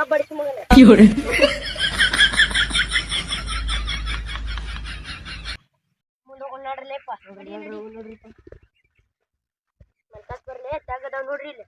ಬಡಿಸಿ ಮಗನ ಮುಂದೆ ಹೋಗಿ ನೋಡ್ರಿಲೇಪ್ಪ ನೋಡ್ರಿ ಮಲ್ಕಾಸ್ ಬರ್ಲಿ ಜಾಗದಾವ್ ನೋಡ್ರಿ ಇಲ್ಲಿ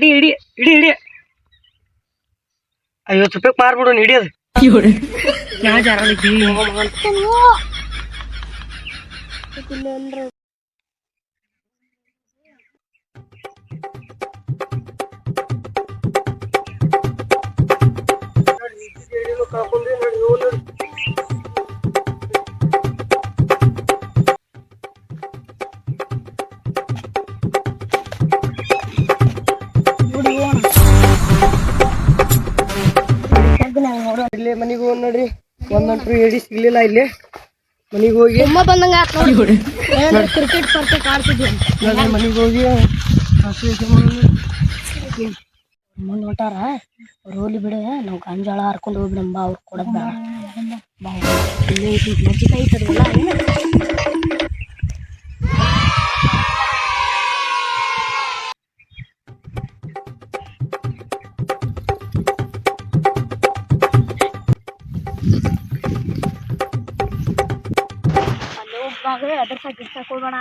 ಇಡಿ 50 ರೂಪಾಯಿ ಮಾರ್ಬಿಡು ಹಿಡಿಯೋದು ಇಲ್ಲಿ ಮನೆಗೆ ಹೋಗಿ ನೋಡ್ರಿ ಒಂದಂಟ್ರು ಎಡಿ ಸಿಗ್ಲಿಲ್ಲ ಇಲ್ಲಿ ಮನೆಗೆ ಹೋಗಿ ಬಂದಂಗ ಕ್ರಿಕೆಟ್ ಪರ್ಫೆಕ್ಟ್ ಆಡ್ತಿದ್ವಿ ಮನೆಗೆ ಹೋಗಿ ಮುಂದೆ ಹೊಂಟಾರ ಅವ್ರು ಹೋಗ್ಲಿ ಬಿಡ ನಾವು ಗಾಂಜಾಳ ಹರ್ಕೊಂಡು ಹೋಗ್ಬಿಡಂಬ ಅವ್ರು ಕೊಡೋದ್ ಬೇಡ ಇಲ್ಲೇ ಐತಿ ಮಜ್ಜಿಗೆ ಐತದಲ್ಲ ಅದ್ರ ಗಿಡ್ಸಕ್ ಹೋಗೋಣ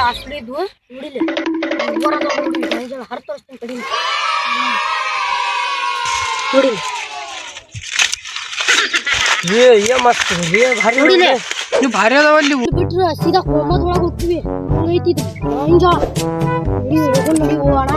ಅಷ್ಟಲಿದ್ದು ನೋಡಿಲ್ಲ ಹರ್ ತೋರಿಸ್ತೀನಿ ಕಡಿ ನೋಡಿಲ್ಲ ಭಾರಿ ಅದಾವಲ್ಲಿ ಬಿಟ್ರೆ ಸೀದಾ ಕೋಮದೊಳಗೆ ಹೋಗ್ತೀವಿ ಐತಿ ಗಾಂಜಾಳ ಹೋಗೋಣ